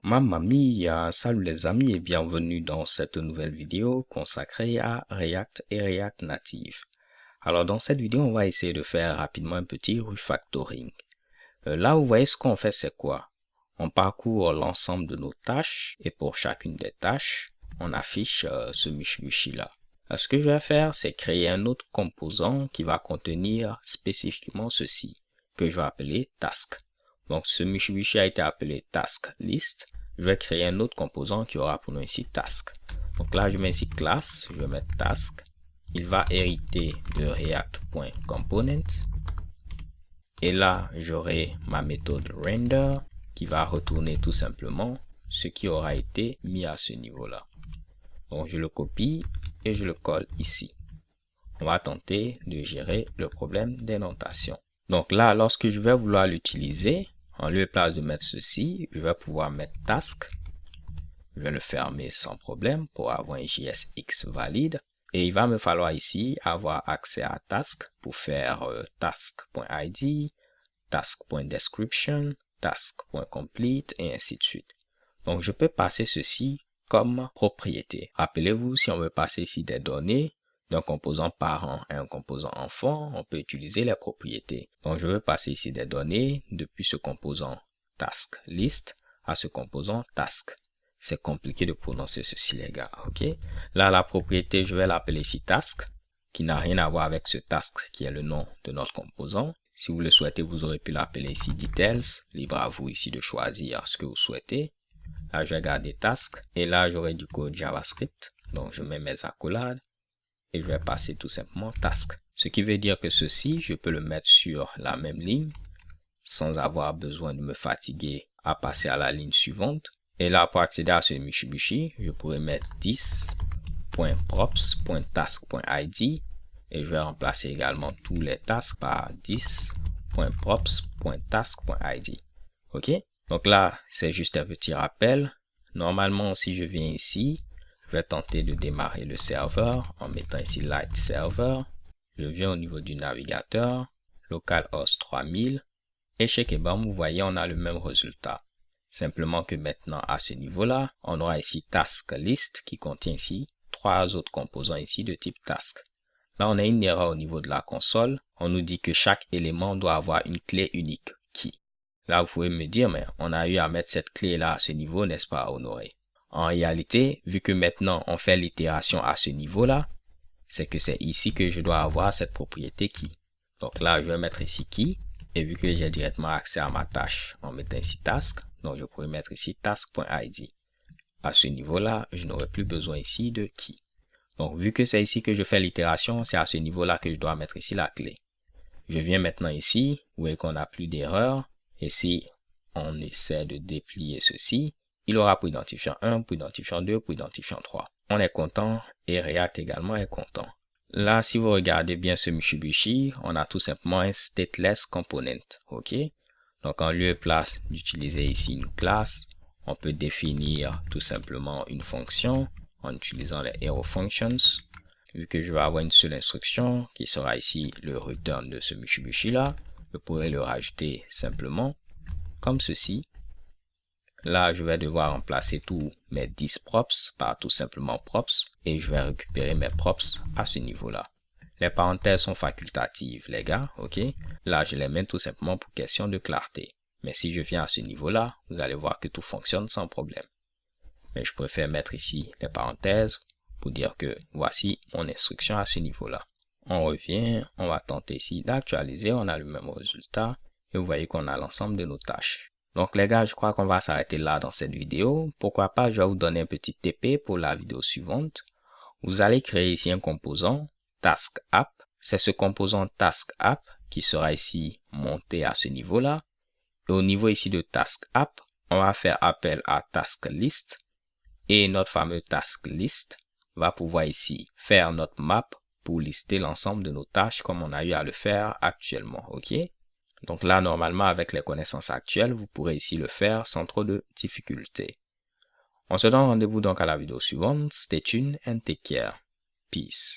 Mamma mia, salut les amis et bienvenue dans cette nouvelle vidéo consacrée à React et React Native. Alors dans cette vidéo, on va essayer de faire rapidement un petit refactoring. Là, vous voyez ce qu'on fait, c'est quoi? On parcourt l'ensemble de nos tâches et pour chacune des tâches, on affiche ce Mitsubishi là. Ce que je vais faire, c'est créer un autre composant qui va contenir spécifiquement ceci, que je vais appeler task. Donc ce Mitsubishi a été appelé task list. Je vais créer un autre composant qui aura pour nom ici task. Donc là, je mets ici classe, je vais mettre task. Il va hériter de react.component. Et là, j'aurai ma méthode render qui va retourner tout simplement ce qui aura été mis à ce niveau-là. Donc je le copie et je le colle ici. On va tenter de gérer le problème d'indentation. Donc là, lorsque je vais vouloir l'utiliser, en lieu et place de mettre ceci, je vais pouvoir mettre task. Je vais le fermer sans problème pour avoir un JSX valide. Et il va me falloir ici avoir accès à task pour faire task.id, task.description, task.complete et ainsi de suite. Donc je peux passer ceci comme propriété. Rappelez-vous, si on veut passer ici des données d'un composant parent et un composant enfant, on peut utiliser les propriétés. Donc je veux passer ici des données depuis ce composant task list à ce composant task. C'est compliqué de prononcer ceci les gars, ok? Là la propriété, je vais l'appeler ici task, qui n'a rien à voir avec ce task qui est le nom de notre composant. Si vous le souhaitez, vous aurez pu l'appeler ici details, libre à vous ici de choisir ce que vous souhaitez. Là je vais garder task et là j'aurai du code JavaScript, donc je mets mes accolades. Et je vais passer tout simplement task. Ce qui veut dire que ceci, je peux le mettre sur la même ligne sans avoir besoin de me fatiguer à passer à la ligne suivante. Et là, pour accéder à ce Mitsubishi, je pourrais mettre 10.props.task.id et je vais remplacer également tous les tasks par 10.props.task.id. Ok? Donc là, c'est juste un petit rappel. Normalement, si je viens ici, je vais tenter de démarrer le serveur en mettant ici Light Server. Je viens au niveau du navigateur, localhost 3000 et chez Kebam, vous voyez, on a le même résultat. Simplement que maintenant, à ce niveau-là, on aura ici Task List qui contient ici 3 autres composants ici de type Task. Là, on a une erreur au niveau de la console. On nous dit que chaque élément doit avoir une clé unique, key. Là, vous pouvez me dire, mais on a eu à mettre cette clé-là à ce niveau, n'est-ce pas, Honoré? En réalité, vu que maintenant on fait l'itération à ce niveau-là, c'est que c'est ici que je dois avoir cette propriété key. Donc là, je vais mettre ici key. Et vu que j'ai directement accès à ma tâche en mettant ici task, donc je pourrais mettre ici task.id. À ce niveau-là, je n'aurai plus besoin ici de key. Donc vu que c'est ici que je fais l'itération, c'est à ce niveau-là que je dois mettre ici la clé. Je viens maintenant ici, vous voyez qu'on n'a plus d'erreur. Et si on essaie de déplier ceci, il aura pour identifiant 1, pour identifiant 2, pour identifiant 3. On est content et React également est content. Là, si vous regardez bien ce Mitsubishi, on a tout simplement un stateless component. Ok? Donc, en lieu et place d'utiliser ici une classe, on peut définir tout simplement une fonction en utilisant les arrow functions. Vu que je vais avoir une seule instruction qui sera ici le return de ce Mitsubishi là, je pourrais le rajouter simplement comme ceci. Là, je vais devoir remplacer tous mes 10 props par tout simplement props et je vais récupérer mes props à ce niveau-là. Les parenthèses sont facultatives, les gars, ok? Là, je les mets tout simplement pour question de clarté. Mais si je viens à ce niveau-là, vous allez voir que tout fonctionne sans problème. Mais je préfère mettre ici les parenthèses pour dire que voici mon instruction à ce niveau-là. On revient, on va tenter ici d'actualiser, on a le même résultat et vous voyez qu'on a l'ensemble de nos tâches. Donc les gars, je crois qu'on va s'arrêter là dans cette vidéo. Pourquoi pas, je vais vous donner un petit TP pour la vidéo suivante. Vous allez créer ici un composant Task App. C'est ce composant Task App qui sera ici monté à ce niveau-là. Et au niveau ici de Task App, on va faire appel à Task List. Et notre fameux Task List va pouvoir ici faire notre map pour lister l'ensemble de nos tâches comme on a eu à le faire actuellement. Ok? Donc là, normalement, avec les connaissances actuelles, vous pourrez ici le faire sans trop de difficultés. On se donne rendez-vous donc à la vidéo suivante. Stay tuned and take care. Peace.